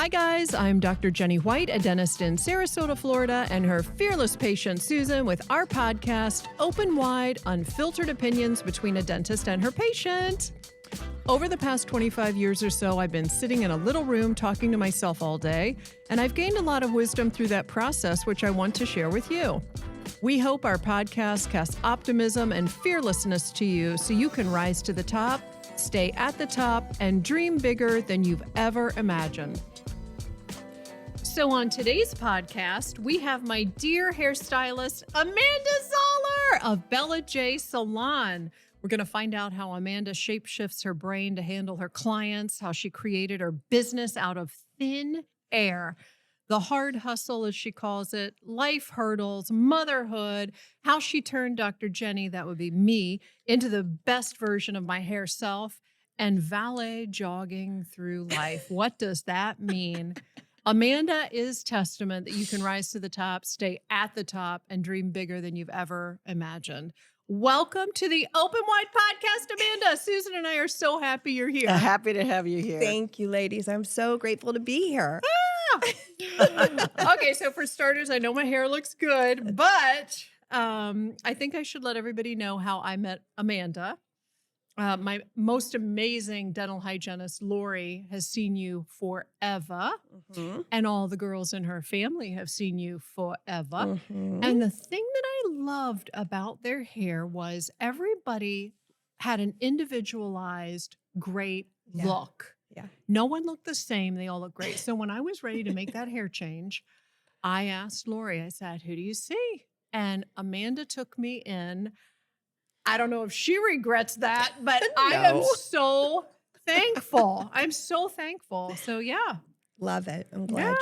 Hi guys, I'm Dr. Jenny White, a dentist in Sarasota, Florida, and her fearless patient Susan with our podcast, Open Wide, Unfiltered Opinions Between a Dentist and Her Patient. Over the past 25 years or so, I've been sitting in a little room talking to myself all day, and I've gained a lot of wisdom through that process, which I want to share with you. We hope our podcast casts optimism and fearlessness to you so you can rise to the top, stay at the top, and dream bigger than you've ever imagined. So on today's podcast, we have my dear hairstylist, Amanda Zoller of Bella J Salon. We're going to find out how Amanda shapeshifts her brain to handle her clients, how she created her business out of thin air, the hard hustle, as she calls it, life hurdles, motherhood, how she turned Dr. Jenny, that would be me, into the best version of my hair self, and valet jogging through life. What does that mean? Amanda is testament that you can rise to the top, stay at the top, and dream bigger than you've ever imagined. Welcome to the Open Wide Podcast, Amanda. Susan and I are so happy you're here. Happy to have you here. Thank you, ladies. I'm so grateful to be here. Okay, so for starters, I know my hair looks good, but I think I should let everybody know how I met Amanda. My most amazing dental hygienist, Lori, has seen you forever, and all the girls in her family have seen you forever. And the thing that I loved about their hair was everybody had an individualized, great look. Yeah. No one looked the same. They all looked great. So when I was ready to make that hair change, I asked Lori, I said, who do you see? And Amanda took me in. I don't know if she regrets that, but I am so thankful. I'm so thankful. So yeah. Love it. I'm glad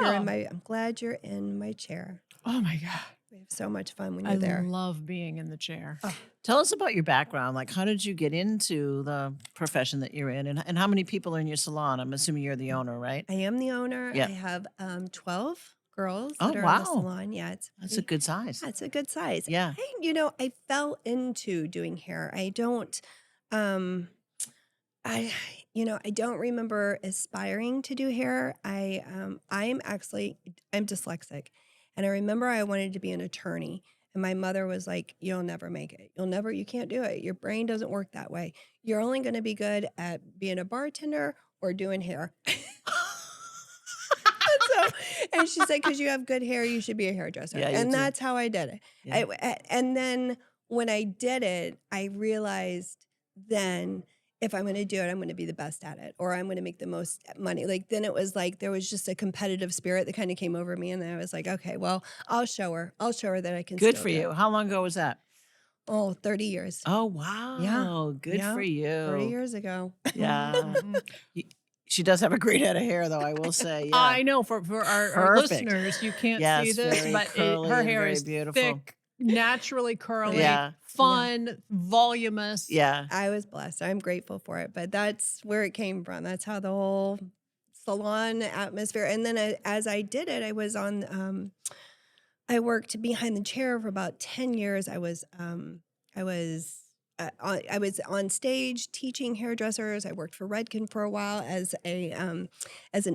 you're in my chair. Oh my God. We have so much fun when you're there. I love being in the chair. Oh. Tell us about your background. Like, how did you get into the profession that you're in? And how many people are in your salon? I'm assuming you're the owner, right? I am the owner. Yeah. I have 12 girls that are in the salon. Yeah, That's a good size. That's a good size. Yeah. I fell into doing hair. I don't remember aspiring to do hair. I'm dyslexic. And I remember I wanted to be an attorney. And my mother was like, you'll never make it. You can't do it. Your brain doesn't work that way. You're only going to be good at being a bartender or doing hair. And she said, because you have good hair, you should be a hairdresser. Yeah, and that's how I did it. Yeah. And then when I did it, I realized then if I'm going to do it, I'm going to be the best at it, or I'm going to make the most money. Like, then it was like, there was just a competitive spirit that kind of came over me. And then I was like, okay, well, I'll show her that I can Good still for do you. it. How long ago was that? Oh, 30 years. Oh, wow. Good for you. 30 years ago. Yeah. She does have a great head of hair, though, I will say. Yeah. I know for our listeners, you can't see this, very but curly her and hair very is beautiful. thick, naturally curly, Yeah. fun, voluminous. Yeah. I was blessed. I'm grateful for it, but that's where it came from. That's how the whole salon atmosphere. And then as I did it, I was on. I worked behind the chair for about 10 years. I was on stage teaching hairdressers. I worked for Redken for a while as an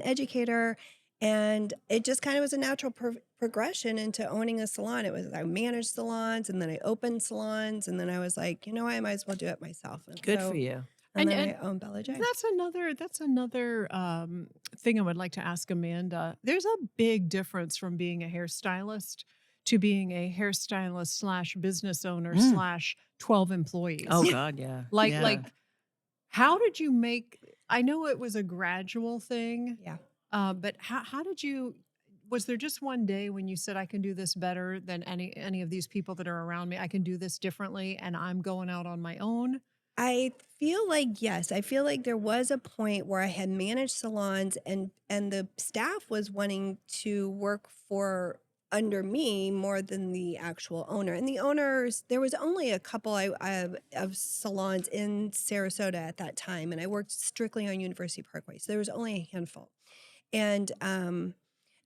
educator, and it just kind of was a natural progression into owning a salon. I managed salons, and then I opened salons, and then I was like, I might as well do it myself. And Good for you. And then I own Bella J. That's another thing I would like to ask Amanda. There's a big difference from being a hairstylist to being a hairstylist / business owner / 12 employees. Oh, God, yeah. Like, how did you make? I know it was a gradual thing. Yeah. But how did you? Was there just one day when you said, I can do this better than any of these people that are around me? I can do this differently, and I'm going out on my own? I feel like, yes. I feel like there was a point where I had managed salons and the staff was wanting to work under me more than the actual owner. And the owners, there was only a couple of salons in Sarasota at that time, and I worked strictly on University Parkway. So there was only a handful. And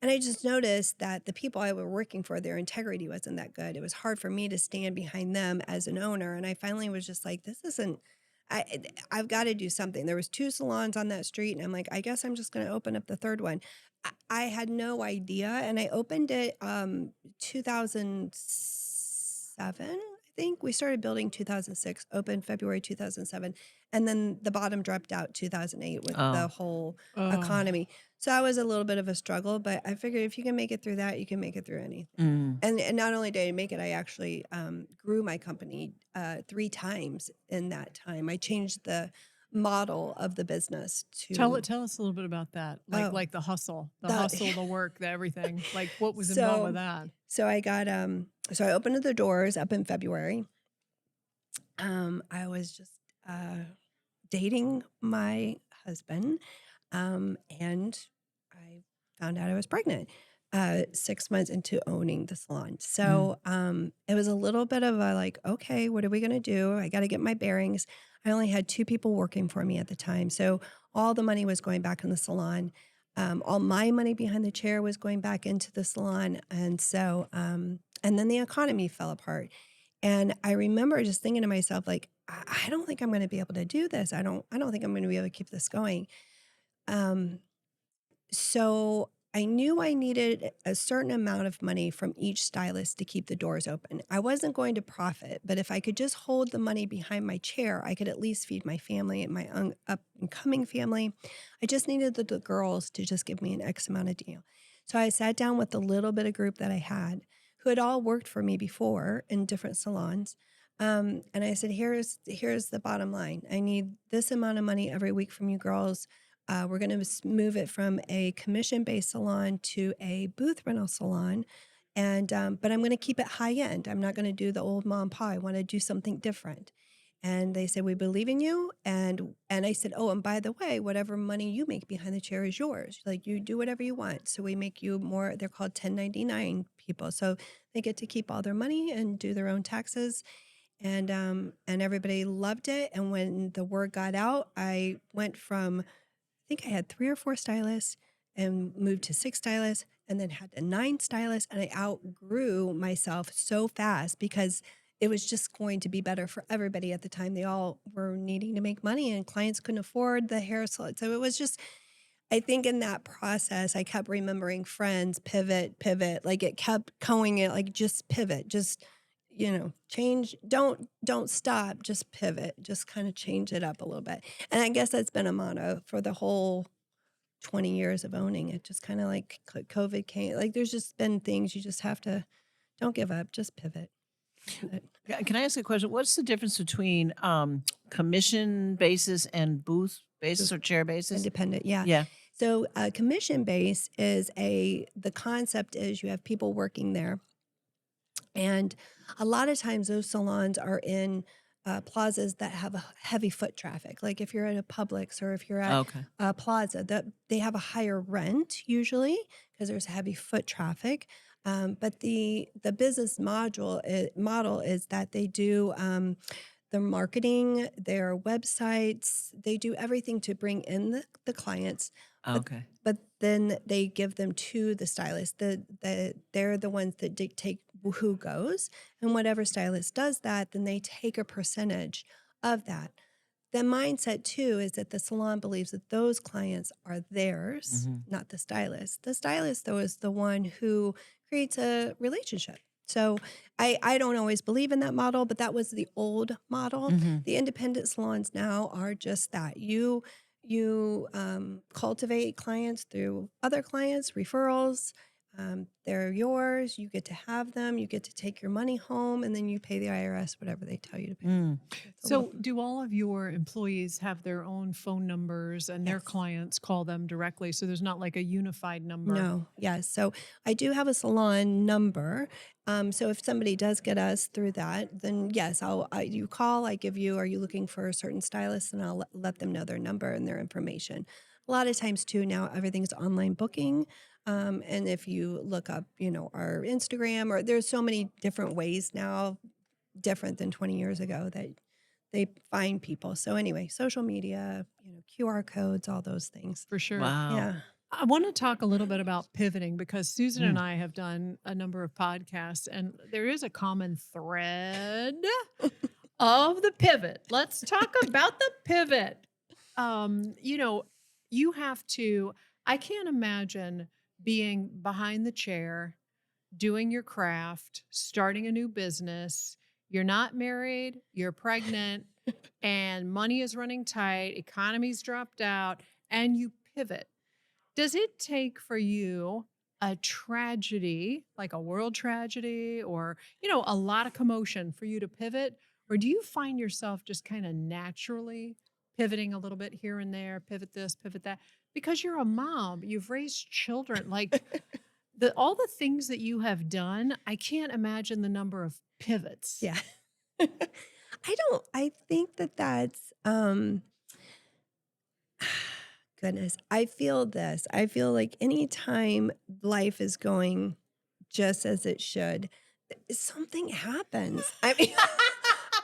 I just noticed that the people I was working for, their integrity wasn't that good. It was hard for me to stand behind them as an owner. And I finally was just like, this isn't I've got to do something. There was 2 salons on that street, and I'm like, I guess I'm just going to open up the third one. I had no idea, and I opened it 2007. I think we started building 2006, opened February 2007, and then the bottom dropped out 2008 with the Oh, whole Oh, economy. So I was a little bit of a struggle, but I figured if you can make it through that, you can make it through anything. mm. And not only did I make it, I actually grew my company 3 times in that time. I changed the model of the business tell to us a little bit about that. oh Like the hustle, the the work, the everything. Like what was involved with so that? so I got so I opened the doors up in February. I was just dating my husband, and I found out I was pregnant 6 months into owning the salon. Mm. So it was a little bit of a like, okay, what are we going to do? I got to get my bearings. I only had 2 people working for me at the time. So all the money was going back in the salon. All my money behind the chair was going back into the salon. And so, and then the economy fell apart. And I remember just thinking to myself, like, I don't think I'm going to be able to do this. I don't think I'm going to be able to keep this going. Um, so I knew I needed a certain amount of money from each stylist to keep the doors open. I wasn't going to profit, but if I could just hold the money behind my chair, I could at least feed my family and my up and coming family. I just needed the girls to just give me an X amount of deal. So I sat down with the little bit of group that I had who had all worked for me before in different salons. And I said, here's the bottom line. I need this amount of money every week from you girls. We're going to move it from a commission-based salon to a booth rental salon, and but I'm going to keep it high end. I'm not going to do the old mom and pop. I want to do something different. And they said, we believe in you. And I said, oh, and by the way, whatever money you make behind the chair is yours. Like you do whatever you want. So we make you more. They're called 1099 people, so they get to keep all their money and do their own taxes. And everybody loved it. And when the word got out, I went from I think I had 3 or 4 stylists and moved to 6 stylists and then had 9 stylists. And I outgrew myself so fast because it was just going to be better for everybody at the time. They all were needing to make money and clients couldn't afford the hair salon. So it was just, I think in that process, I kept remembering friends, pivot, pivot. Like it kept going it, like just pivot, just, change. Don't stop, just pivot, just kind of change it up a little bit. And I guess that's been a motto for the whole 20 years of owning it. Just kind of like COVID came, like there's just been things you just have to, don't give up, just pivot. But Can I ask a question? What's the difference between commission basis and booth basis or chair basis? independent, yeah. Yeah. So commission base is the concept is you have people working there. And a lot of times those salons are in plazas that have a heavy foot traffic. Like if you're at a Publix or if you're at Okay. a plaza, that they have a higher rent usually because there's heavy foot traffic. But the business model is that they do their marketing, their websites, they do everything to bring in the clients. But Okay. but then they give them to the stylist. They're the ones that dictate who goes, and whatever stylist does that, then they take a percentage of that. The mindset too is that the salon believes that those clients are theirs, Hmm. not the stylist. The stylist, though, is the one who creates a relationship. So I don't always believe in that model, but that was the old model. Hmm. The independent salons now are just that. You cultivate clients through other clients, referrals. They're yours. You get to have them. You get to take your money home, and then you pay the IRS whatever they tell you to pay. Mm. It's a little So, do all of your employees have their own phone numbers and their yes. clients call them directly? So, there's not like a unified number. No, yes. So I do have a salon number. So if somebody does get us through that, then yes, you call, I give you, are you looking for a certain stylist? And I'll let them know their number and their information. A lot of times too, now everything's online booking. And if you look up, our Instagram, or there's so many different ways now, different than 20 years ago that they find people. So anyway, social media, QR codes, all those things. For sure. Wow. Yeah. I want to talk a little bit about pivoting because Susan and Mm. I have done a number of podcasts, and there is a common thread of the pivot. Let's talk about the pivot. You have to, I can't imagine being behind the chair, doing your craft, starting a new business. You're not married, you're pregnant, and money is running tight, economy's dropped out, and you pivot. Does it take for you a tragedy, like a world tragedy or, a lot of commotion for you to pivot? Or do you find yourself just kind of naturally pivoting a little bit here and there, pivot this, pivot that? Because you're a mom, you've raised children. Like all the things that you have done, I can't imagine the number of pivots. Yeah. I think that's, goodness, I feel this. I feel like anytime life is going just as it should, something happens.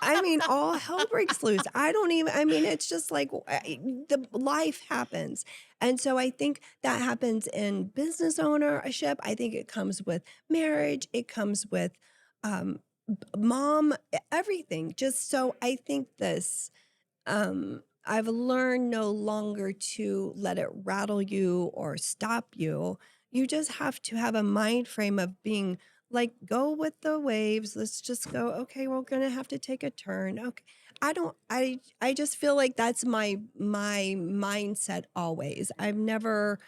I mean, all hell breaks loose. It's just like the life happens. And so I think that happens in business ownership. I think it comes with marriage. It comes with um, mom, everything. Just so I think I've learned no longer to let it rattle you or stop you. You just have to have a mind frame of being like, go with the waves. Let's just go. Okay, we're gonna have to take a turn. Okay. I just feel like that's my mindset always. I've never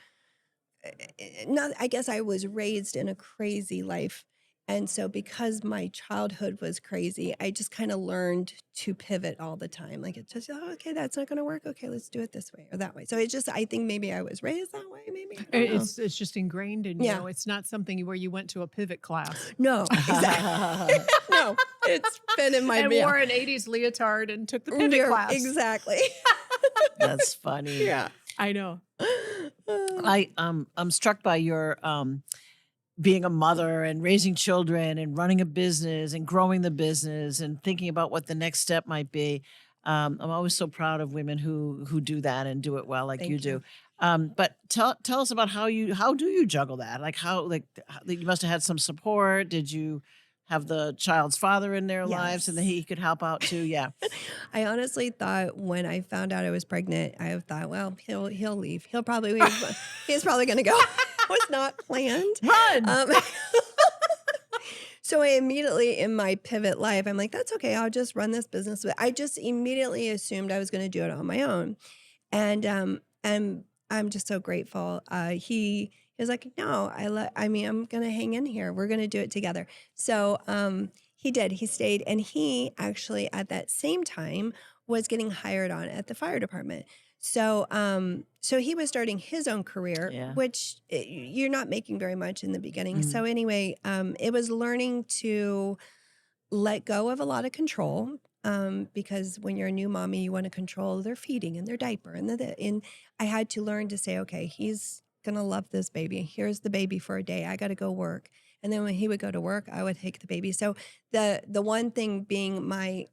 not I guess I was raised in a crazy life. And so because my childhood was crazy, I just kind of learned to pivot all the time. Like it's just, oh, okay, that's not going to work. Okay, let's do it this way or that way. So it's just, I think maybe I was raised that way. Maybe. I don't know. It's just ingrained in Yeah. you. It's not something where you went to a pivot class. No, exactly. No, it's been in my And wore an 80s leotard and took the pivot class. Exactly. That's funny. Yeah. I know. I'm struck by your being a mother and raising children and running a business and growing the business and thinking about what the next step might be. I'm always so proud of women who do that and do it well, like Thank you do. But tell us about how do you juggle that? Like you must have had some support. Did you have the child's father in their lives and then he could help out too? Yeah. I honestly thought when I found out I was pregnant, I thought, well, he'll leave. He'll probably leave. He's probably going to go. It was not planned. Run. So I immediately in my pivot life, I'm like, that's okay. I'll just run this business. I just immediately assumed I was going to do it on my own. And I'm just so grateful. He was like, no, I'm going to hang in here. We're going to do it together. So he did. He stayed. And he actually at that same time was getting hired on at the fire department. So so he was starting his own career, which you're not making very much in the beginning. So anyway, it was learning to let go of a lot of control. Because when you're a new mommy, you want to control their feeding and their diaper. And I had to learn to say, okay, he's going to love this baby. Here's the baby for a day. I got to go work. And then when he would go to work, I would take the baby. So the one thing being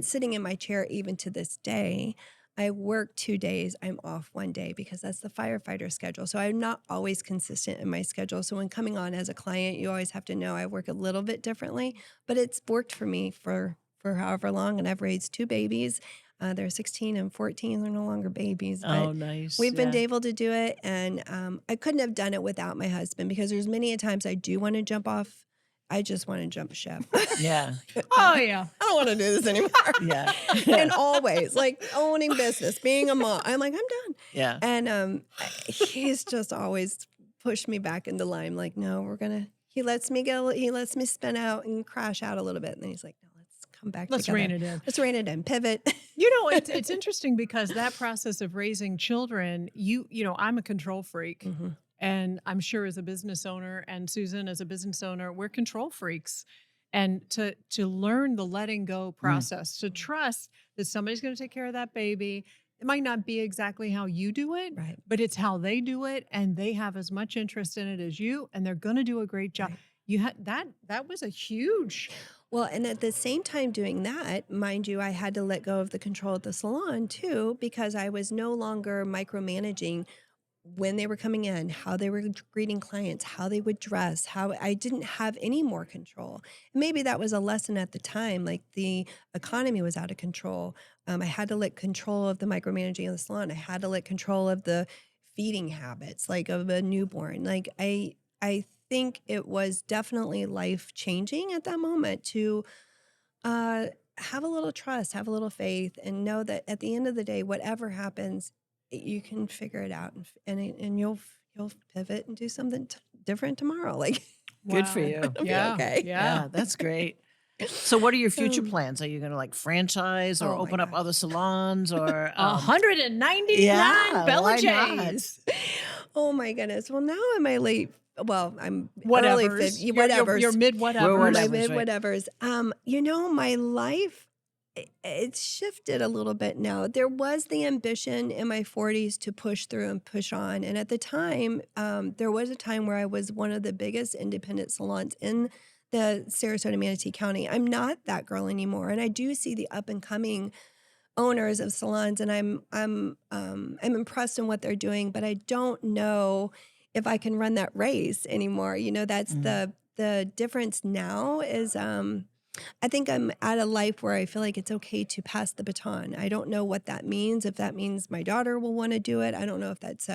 sitting in my chair, even to this day, I work 2 days, I'm off 1 day because that's the firefighter schedule. So I'm not always consistent in my schedule. So when coming on as a client, you always have to know I work a little bit differently, but it's worked for me for however long. And I've raised 2 babies. They're 16 and 14. They're no longer babies. Oh, nice. We've been able to do it. And I couldn't have done it without my husband because there's many a times I do want to jump off. I just want to jump ship. Yeah. Oh, yeah. I don't want to do this anymore. Yeah. And always like owning business, being a mom. I'm like, I'm done. Yeah. And he's just always pushed me back into line. Like, no, he lets me spin out and crash out a little bit. And then he's like, no, let's come back Let's together. rein it in. Let's rein it in. Pivot. It's interesting because that process of raising children, I'm a control freak. Mm-hmm. And I'm sure as a business owner and Susan as a business owner, we're control freaks. And to learn the letting go process, to trust that somebody's going to take care of that baby. It might not be exactly how you do it, Right. but it's how they do it. And they have as much interest in it as you, and they're going to do a great job. Right. You had that was a huge. Well, and at the same time doing that, mind you, I had to let go of the control of the salon too, because I was no longer micromanaging when they were coming in, how they were greeting clients, how they would dress, how I didn't have any more control. Maybe that was a lesson at the time, like the economy was out of control. I had to let control of the micromanaging of the salon. I had to let control of the feeding habits, like of a newborn. Like I think it was definitely life changing at that moment to uh, have a little trust, have a little faith, and know that at the end of the day, whatever happens, you can figure it out, and you'll pivot and do something different tomorrow. Like Good for Wow. you. it'll be Yeah. okay. Yeah, that's great. So what are your future Um, plans? Are you going to like franchise or oh my open up gosh. other salons or 199 yeah, Bella why not? J's. Oh my goodness. Well, now in my late, well, I'm early Whatevers. 50, Your whatevers. mid We're whatevers. My whatevers, mid right? whatevers. My life, it's shifted a little bit now. There was the ambition in my 40s to push through and push on. And at the time, there was a time where I was one of the biggest independent salons in the Sarasota Manatee County. I'm not that girl anymore. And I do see the up and coming owners of salons, and I'm impressed in what they're doing, but I don't know if I can run that race anymore. That's Mm. the difference now is I think I'm at a life where I feel like it's okay to pass the baton. I don't know what that means. If that means my daughter will want to do it, I don't know if that's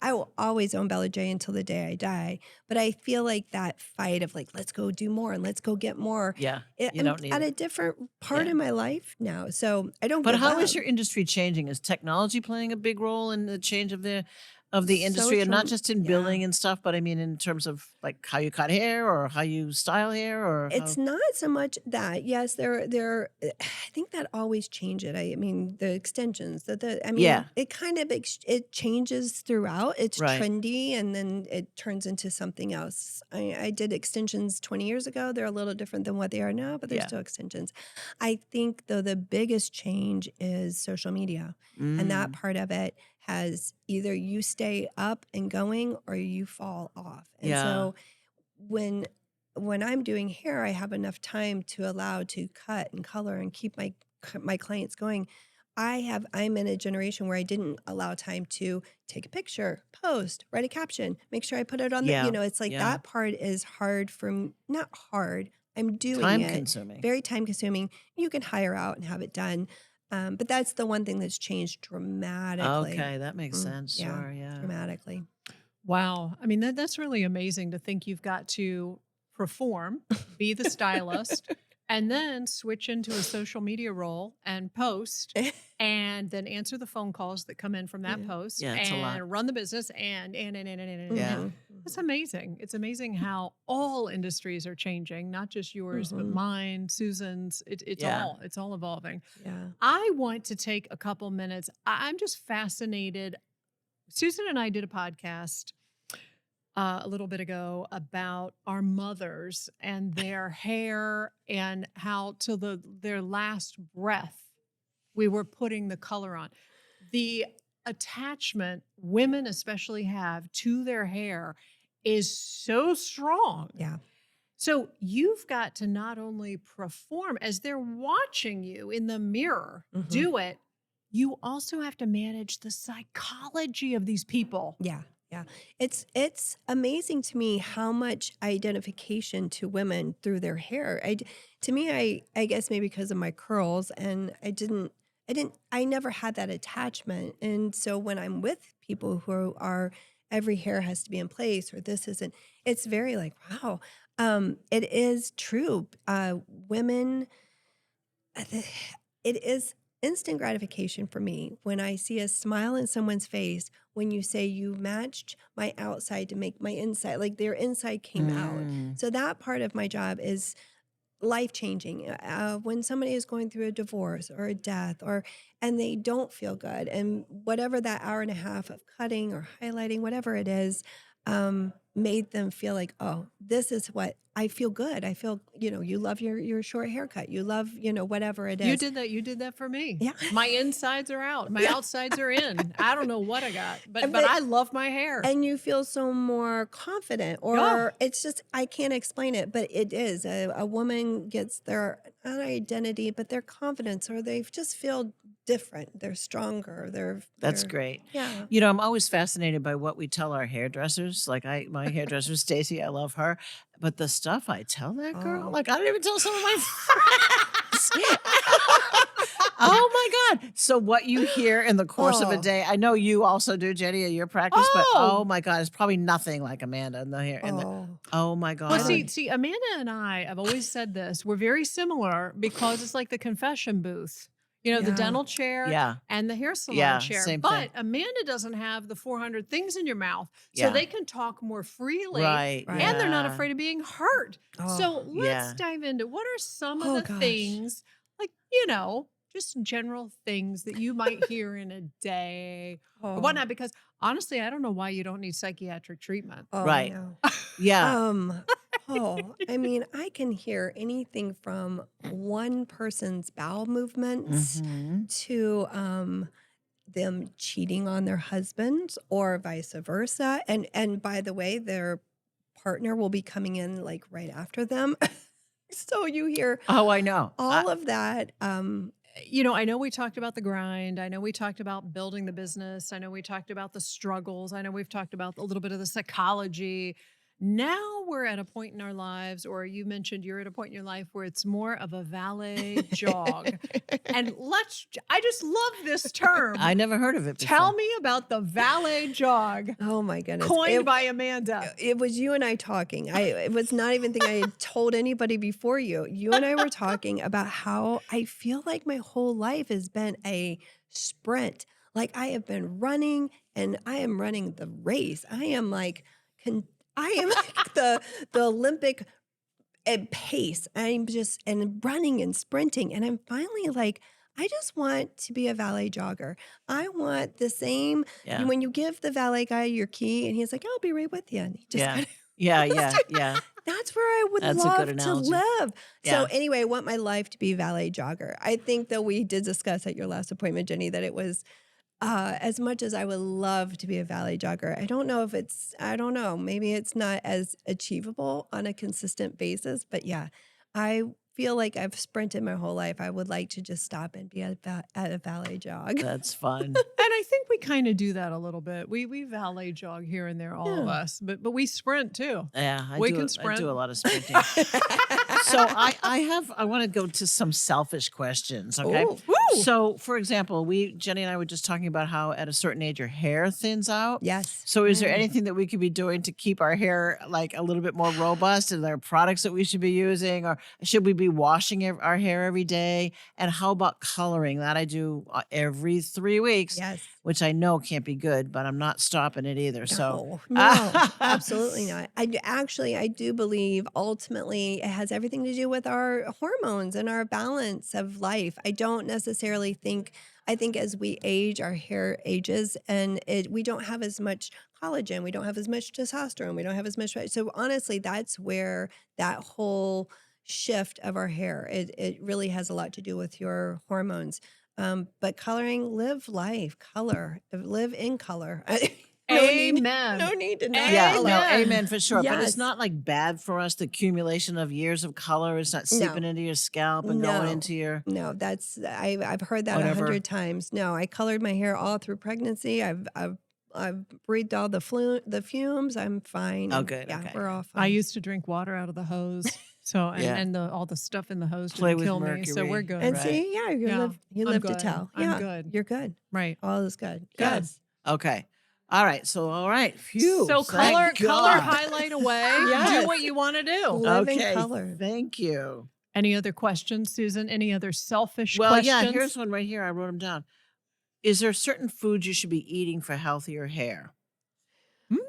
I will always own Bella J until the day I die. But I feel like that fight of like, let's go do more and let's go get more. Yeah, you I'm don't need at it. a different part Yeah. in my life now. So I don't But give how up. is your industry changing? Is technology playing a big role in the change of the industry, and not Social, just in yeah. billing and stuff, but I mean in terms of like how you cut hair or how you style hair or It's how? not so much that. Yes, I think that always change it. I mean, the extensions, I mean, Yeah, it kind of it changes throughout. It's right. trendy, and then it turns into something else. I did extensions 20 years ago. They're a little different than what they are now, but they're Yeah. still extensions. I think though the biggest change is social media, and that Mm. part of it has either you stay up and going or you fall off. And Yeah. so when I'm doing hair, I have enough time to allow to cut and color and keep my clients going. I'm in a generation where I didn't allow time to take a picture, post, write a caption, make sure I put it on Yeah. it's like Yeah. that part is hard for me, not hard. I'm doing Time it. consuming. Very time consuming. You can hire out and have it done. But that's the one thing that's changed dramatically. Okay, that makes sense. Yeah, Sure. Yeah. dramatically. Wow. I mean, that's really amazing to think you've got to perform, be the stylist, and then switch into a social media role and post, and then answer the phone calls that come in from that Yeah. post, Yeah, it's a lot. and run the business, and. Yeah. Mhm, That's amazing. It's amazing how all industries are changing, not just yours, but mhm. mine, Susan's. Yeah. It's all evolving. Yeah. I want to take a couple minutes. I'm just fascinated. Susan and I did a podcast a little bit ago about our mothers and their hair and how till their last breath we were putting the color on. The attachment women especially have to their hair is so strong. Yeah. So you've got to not only perform as they're watching you in the mirror Mhm. do it, you also have to manage the psychology of these people. Yeah. Yeah. It's amazing to me how much identification to women through their hair. To me, I guess maybe because of my curls, and I never had that attachment. And so when I'm with people who are every hair has to be in place or this isn't, it's very like, wow. It is true. Women, it is instant gratification for me when I see a smile in someone's face when you say you matched my outside to make my inside, like their inside came out. Mm. So that part of my job is life changing. When somebody is going through a divorce or a death, and they don't feel good, and whatever that hour and a half of cutting or highlighting, whatever it is, made them feel like, oh, this is what I feel good. I feel, you love your short haircut. You love, whatever it is. You did that for me. Yeah. My insides are out. My Yeah. outsides are in. I don't know what I got, but But- I love my hair. And you feel so more confident, or Yeah. it's just, I can't explain it, but it is. A woman gets their not identity, but their confidence, or they just feel different. They're stronger. That's they're great. yeah. You know, I'm always fascinated by what we tell our hairdressers. Like my hairdresser, Stacy, I love her. But the stuff I tell that girl, Oh. like I don't even tell some of my friends. Oh my God. So what you hear in the course of a Oh. day, I know you also do, Jenny, at your practice, but oh Oh, my God, it's probably nothing like Amanda in the hair. Oh. Oh my I well, God. don't see, Amanda and I have always said this. We're very similar because it's like the confession booth, the yeah. dental chair Yeah. and the hair salon Yeah. chair. Same But thing. Amanda doesn't have the 400 things in your mouth. So Yeah. they can talk more freely Right. Right. and they're not Yeah. afraid of being hurt. So Oh. let's Yeah. dive into what are some of Oh the gosh. things, like, just general things that you might hear in a day or Oh. whatnot. Because honestly, I don't know why you don't need psychiatric treatment. Oh, I Right. know. Yeah. I mean, I can hear anything from one person's bowel movements Mm-hmm. to them cheating on their husbands or vice versa. And by the way, their partner will be coming in like right after them. So you hear Oh, I know. all of that. I know we talked about the grind. I know we talked about building the business. I know we talked about the struggles. I know we've talked about a little bit of the psychology. Now we're at a point in our lives, or you mentioned you're at a point in your life where it's more of a valet jog. And I just love this term. I never heard of it before. Tell me about the valet jog, Oh my goodness. coined by Amanda. It was you and I talking. It was not even thing I had told anybody before you. You and I were talking about how I feel like my whole life has been a sprint. Like I have been running and I am running the race. I am like the Olympic pace. I'm just and running and sprinting. And I'm finally like, I just want to be a valet jogger. I want the same. Yeah. When you give the valet guy your key and he's like, I'll be right with you. And he just Yeah. kind of Yeah. that's where I would That's a good love to analogy. live. Yeah. So anyway, I want my life to be valet jogger. I think that we did discuss at your last appointment, Jenny, that it was as much as I would love to be a valet jogger. I don't know, maybe it's not as achievable on a consistent basis, but yeah, I feel like I've sprinted my whole life. I would like to just stop and be at a valet jog. That's fun. And I think we kind of do that a little bit. We valet jog here and there, all of Yeah. us, but we sprint too. Yeah, We I can sprint. do a lot of sprinting. So I want to go to some selfish questions. Okay. Ooh. Woo! So for example, Jenny and I were just talking about how at a certain age your hair thins out. Yes. So is there Mm. anything that we could be doing to keep our hair like a little bit more robust? Are there products that we should be using, or should we be washing our hair every day? And how about coloring? That I do every 3 weeks, Yes. which I know can't be good, but I'm not stopping it either. So No, absolutely not. I do believe ultimately it has everything to do with our hormones and our balance of life. I don't necessarily think, I think as we age, our hair ages and we don't have as much collagen, we don't have as much testosterone, we don't have as much. So honestly, that's where that whole shift of our hair, it really has a lot to do with your hormones. But coloring, live life, live in color. Amen. No need to not yeah, color. no, Amen. amen for sure. But Yes. it's not like bad for us, the accumulation of years of color. It's not seeping into your scalp and going No. into your No, I've heard that whatever. 100 times. No, I colored my hair all through pregnancy. I've breathed all the fumes. I'm fine. Oh, and good, Yeah, okay. we're all I fine. used to drink water out of the hose. So, Yeah. and all the stuff in the hose Play didn't with kill me. So we're mercury. good. And right. see, yeah, Yeah, you I'm live to good. tell. I'm Yeah, good. you're good. Right. All is good. Good. Yes. Okay. All right. So all right. Phew. So thank color God. highlight away. Yes. Do what you want to do. Live in Okay. color. Thank you. Any other questions, Susan? Any other selfish Well, questions? yeah, here's one right here. I wrote them down. Is there certain foods you should be eating for healthier hair?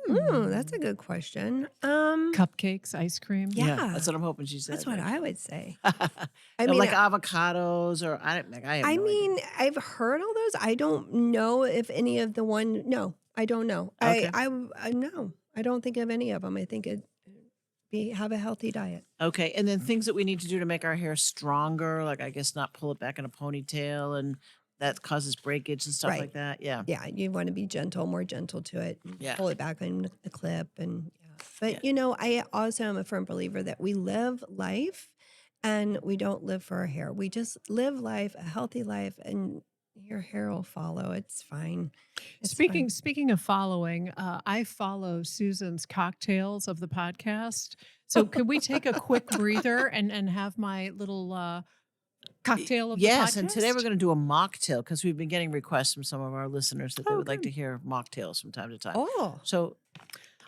That's a good question. Cupcakes, ice cream. Yeah. That's what I'm hoping she said. That's what right? I would say. I I mean, like avocados or I don't. I have I no idea. mean, I've heard all those. I don't know if any of the one. No, I don't know. Okay. I no. I don't think of any of them. I think have a healthy diet. Okay, and then things that we need to do to make our hair stronger, like I guess not pull it back in a ponytail, and that causes breakage and stuff Right. like that. Yeah. Yeah, you want to be more gentle to it. And Yeah. pull it back in the clip, and yeah. But Yeah. I also am a firm believer that we live life, and we don't live for our hair. We just live life, a healthy life, and Your hair will follow. It's fine. It's Speaking of following, I follow Susan's cocktails of the podcast. So could we take a quick breather and have my little cocktail of the podcast? Yes, and today we're going to do a mocktail because we've been getting requests from some of our listeners that they would like good. to hear mocktails from time to time. Oh, So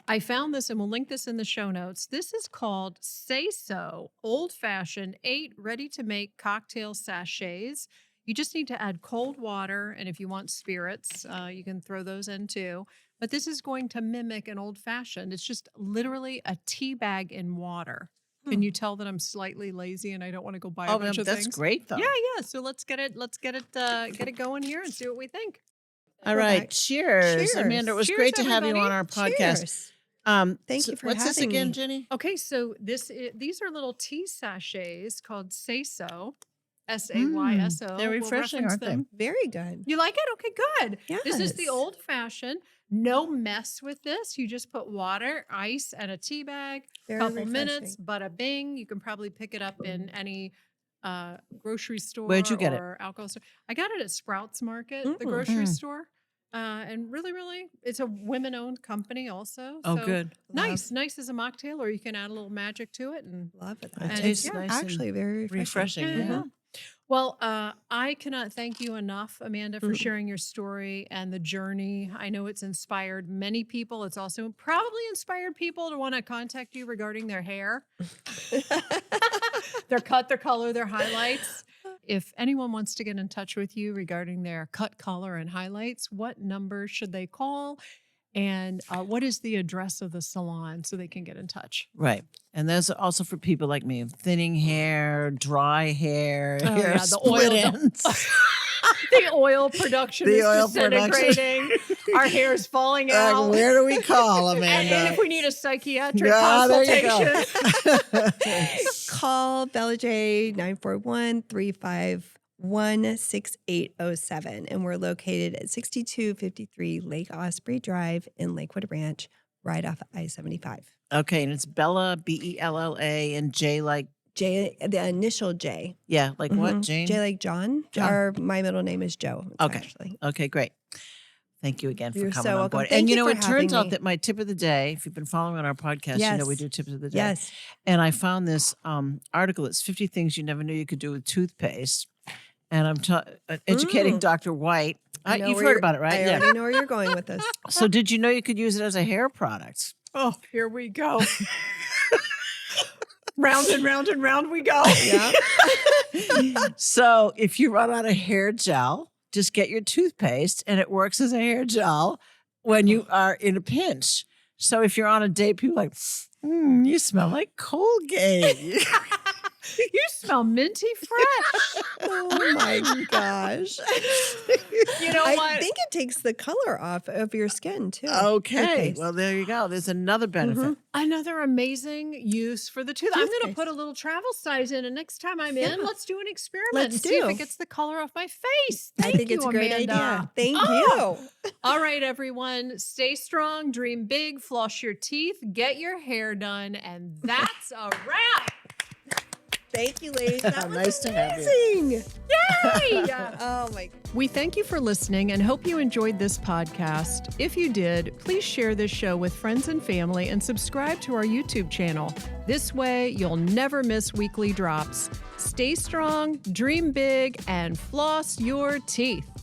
I found this and we'll link this in the show notes. This is called Say So Old Fashioned 8 Ready to Make Cocktail Sachets. You just need to add cold water, and if you want spirits, you can throw those in too. But this is going to mimic an old fashioned. It's just literally a tea bag in water. Can you tell that I'm slightly lazy and I don't want to go buy a bunch of that's things? great though. Yeah. So let's get it going here and see what we think. All We're right. back. Cheers. Cheers. Amanda, it was Cheers, great to have you everybody. on our podcast. cheers. Thank you for What's this having again, me. Jenny? Okay, so these are little tea sachets called Say So, SAYSO. They're We'll refreshing, reference aren't they? them. Very good. You like it? Okay, good. This is the Yes. old fashioned. No mess with this. You just put water, ice, and a tea bag. Very Couple minutes, refreshing. bada bing. You can probably pick it up in any grocery store. Where'd you get it? or alcohol store. I got it at Sprouts Market, the Mm. grocery store. And really, it's a women-owned company also. Oh, so good. Nice as a mocktail, or you can add a little magic to it. And Love it. It And tastes yeah, nice and actually very refreshing. refreshing. Yeah. Well, I cannot thank you enough, Amanda, for Mhm. sharing your story and the journey. I know it's inspired many people. It's also probably inspired people to want to contact you regarding their hair, their cut, their color, their highlights. If anyone wants to get in touch with you regarding their cut, color, and highlights, what number should they call? And what is the address of the salon so they can get in touch? Right. And there's also for people like me, thinning hair, dry hair, Oh, hair yeah, the split oil- ends. The oil production The is oil disintegrating. Our hair is falling out. Where do we call, And Amanda? if we need a psychiatric Yeah, there you go. consultation. Call Bella J 941-351-6807. And we're located at 6253 Lake Osprey Drive in Lakewood Ranch, right off I-75. Okay, and it's Bella, Bella, and J like, J, the initial J. yeah, like what, Mhm. Jane? J like John. John. My middle name is Joe. Okay. Actually. Okay, great. Thank you again for You're coming so on welcome. board. Thank And you know, for it turns having out me. that my tip of the day, if you've been following on our podcast, you know we Yes. do tips of the day. Yes. And I found this article. It's 50 things you never knew you could do with toothpaste. And I'm educating Dr. White. I know You've where heard you're- about it, right? I already know where you're going with this. So did you know you could use it as a hair product? Oh, here we go. Round and round and round we go. Yeah. So if you run out of hair gel, just get your toothpaste and it works as a hair gel when you are in a pinch. So if you're on a date, people are like, you smell like Colgate. You smell minty fresh. Oh my gosh. You know I what? think it takes the color off of your skin too. Okay. Toothpaste. Well, there you go. There's another benefit. Another amazing use for the tooth. I'm going to Toothpaste. put a little travel size in, and next time I'm in, Yeah. let's do an experiment Let's and see if do. it gets the color off my face. I Thank think it's you, a great Amanda. idea. Thank Oh. you. All right, everyone. Stay strong, dream big, floss your teeth, get your hair done, and that's a wrap. Thank you, ladies. That was Nice to have you. amazing. Yay! Oh my. We thank you for listening and hope you enjoyed this podcast. If you did, please share this show with friends and family and subscribe to our YouTube channel. This way, you'll never miss weekly drops. Stay strong, dream big, and floss your teeth.